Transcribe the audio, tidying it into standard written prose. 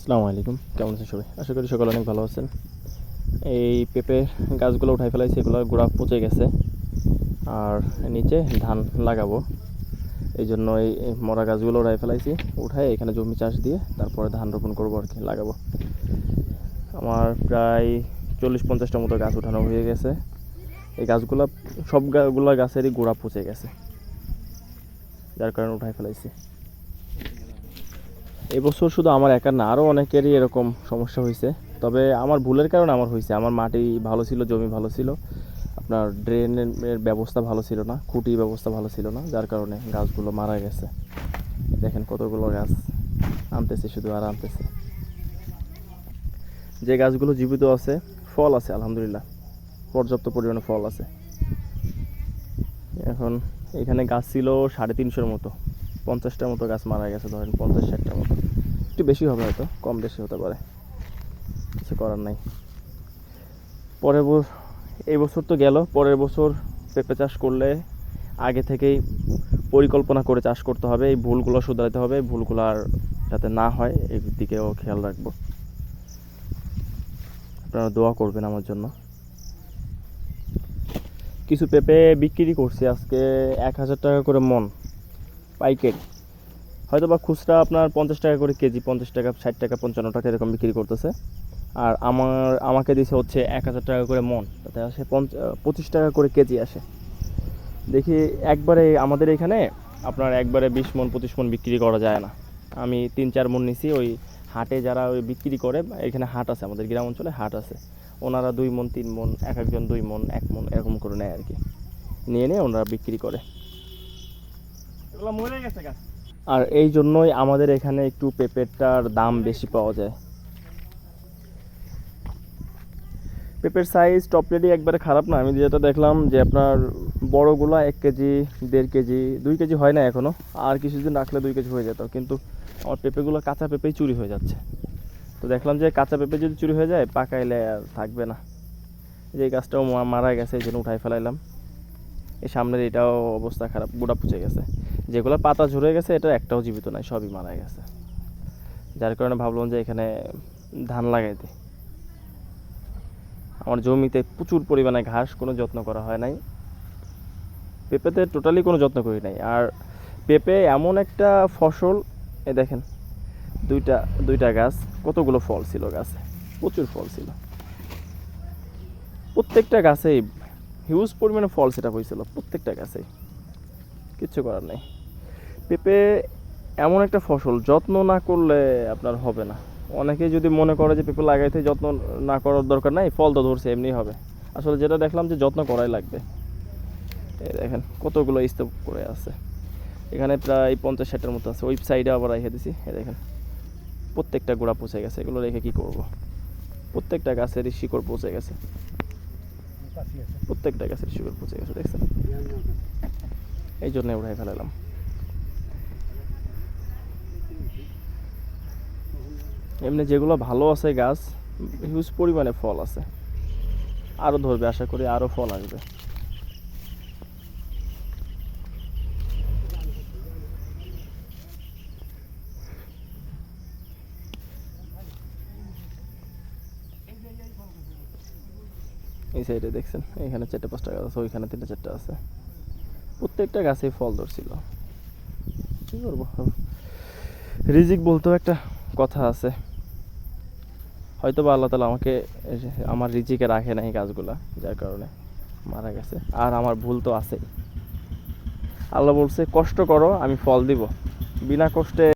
আসসালামু আলাইকুম, কেমন আছেন সবাই? আশা করি সকলে অনেক ভালো আছেন। এই পেঁপে গাছগুলো উঠাই ফেলাইছি, এগুলো গোড়া পচে গেছে। আর নিচে ধান লাগাবো, এই জন্য এই মরা গাছগুলো উঠাই ফেলাইছি। উঠাই এখানে জমি চাষ দিয়ে তারপরে ধান রোপণ করবো আর কি, লাগাবো। আমার প্রায় 40-50টা মতো গাছ উঠানো হয়ে গেছে। এই গাছগুলো সবগুলো গাছেরই গোড়া পচে গেছে, যার কারণে উঠাই ফেলাইছি। এই বছর শুধু আমার একার না, আরও অনেকেরই এরকম সমস্যা হয়েছে। তবে আমার ভুলের কারণে আমার হয়েছে, আমার মাটি ভালো ছিল, জমি ভালো ছিল, আপনার ড্রেনের ব্যবস্থা ভালো ছিল না, খুঁটি ব্যবস্থা ভালো ছিল না, যার কারণে গাছগুলো মারা গেছে। দেখেন কতগুলো গাছ আনতেছে, শুধু আর আনতেছে। যে গাছগুলো জীবিত আছে, ফল আছে আলহামদুলিল্লাহ, পর্যাপ্ত পরিমাণে ফল আছে। এখন এখানে গাছ ছিল 350-র মতো, 50টার মতো গাছ মারা গেছে, ধরেন 50-60টার মতো। একটু বেশি হবে, হয়তো কম বেশি হতে পারে, কিছু করার নাই। পরের এই বছর তো গেল, পরের বছর পেঁপে চাষ করলে আগে থেকেই পরিকল্পনা করে চাষ করতে হবে। এই ভুলগুলো শুধরাতে হবে, ভুলগুলো আর যাতে না হয় এই দিকেও খেয়াল রাখবো। আপনারা দোয়া করবেন আমার জন্য। কিছু পেঁপে বিক্রি করছি আজকে 1000 টাকা করে মন, পাইকারি। হয়তো বা খুচরা আপনার 50 টাকা করে কেজি, 50 টাকা, 60 টাকা, 55 টাকা এরকম বিক্রি করতেছে। আর আমাকে দিছে হচ্ছে 1000 টাকা করে মন, তাতে আসে 25 টাকা করে কেজি আসে। দেখি একবারে আমাদের এখানে আপনার একবারে 20 মন 25 মন বিক্রি করা যায় না। আমি 3-4 মন নিছি। ওই হাটে যারা ওই বিক্রি করে, এখানে হাট আছে, আমাদের গ্রাম অঞ্চলে হাট আছে, ওনারা 2 মন 3 মন, এক একজন 2 মন 1 মন এরকম করে নেয় আর কি, নিয়ে নিয়ে ওনারা বিক্রি করে। আর এই জন্যই আমাদের এখানে একটু পেঁপেটার দাম বেশি পাওয়া যায়। পেঁপের সাইজ টপ রেডি একবারে খারাপ না। আমি যেটা দেখলাম যে আপনার বড়গুলো 1 কেজি, 1.5 কেজি, 2 কেজি হয় না এখনও। আর কিছুদিন রাখলে 2 কেজি হয়ে যেত, কিন্তু আমার পেঁপেগুলো কাঁচা পেঁপেই চুরি হয়ে যাচ্ছে। তো দেখলাম যে কাঁচা পেঁপে যদি চুরি হয়ে যায়, পাকাইলে আর থাকবে না। যে গাছটাও মারা গেছে, এই জন্য উঠাই ফেলাইলাম। এই সামনের এটাও অবস্থা খারাপ, গোড়া পচে গেছে। যেগুলো পাতা ঝরে গেছে, এটা একটাও জীবিত নাই, সবই মারা গেছে। যার কারণে ভাবলাম যে এখানে ধান লাগাই দিই। আমার জমিতে প্রচুর পরিমাণে ঘাস, কোনো যত্ন করা হয় নাই। পেঁপেতে টোটালি কোনো যত্ন করি নাই। আর পেঁপে এমন একটা ফসল, এ দেখেন দুইটা দুইটা গাছ, কতগুলো ফল ছিল গাছে, প্রচুর ফল ছিল। প্রত্যেকটা গাছেই হিউজ পরিমাণে ফল সেটা হয়েছিল, প্রত্যেকটা গাছেই। কিচ্ছু করার নেই। পেঁপে এমন একটা ফসল, যত্ন না করলে আপনার হবে না। অনেকেই যদি মনে করে যে পেঁপে লাগাইতে যত্ন না করার দরকার নাই, ফল তো ধরছে এমনি হবে। আসলে যেটা দেখলাম যে যত্ন করাই লাগবে। এই দেখেন কতগুলো স্তূপ করে আছে, এখানে প্রায় 50-60টার মতো আছে। ওই সাইডে আবার রেখে দিছি, এই দেখেন প্রত্যেকটা গোড়া পচে গেছে। এগুলো রেখে কি করব? প্রত্যেকটা গাছের শিকড় পচে গেছে, প্রত্যেকটা গাছের শিকড় পচে গেছে, দেখছেন? এই জন্য উঠাই ফেলালাম। এমনি যেগুলো ভালো আছে গাছ, হিউজ পরিমাণে ফল আছে, আরও ধরবে, আশা করি আরও ফল আসবে। এই সাইডে দেখছেন, এখানে 4-5টা গাছ আছে, ওইখানে 3-4টা আছে। প্রত্যেকটা গাছে ফল ধরছিল। কী করবো, রিজিক বলতেও একটা কথা আছে। হয়তো বা আল্লাহ তালা আমাকে আমার রিজিকে রাখে নাই গাছগুলা, যার কারণে মারা গেছে। আর আমার ভুল তো আছেই। আল্লাহ বলছে কষ্ট করো, আমি ফল দিব। বিনা কষ্টে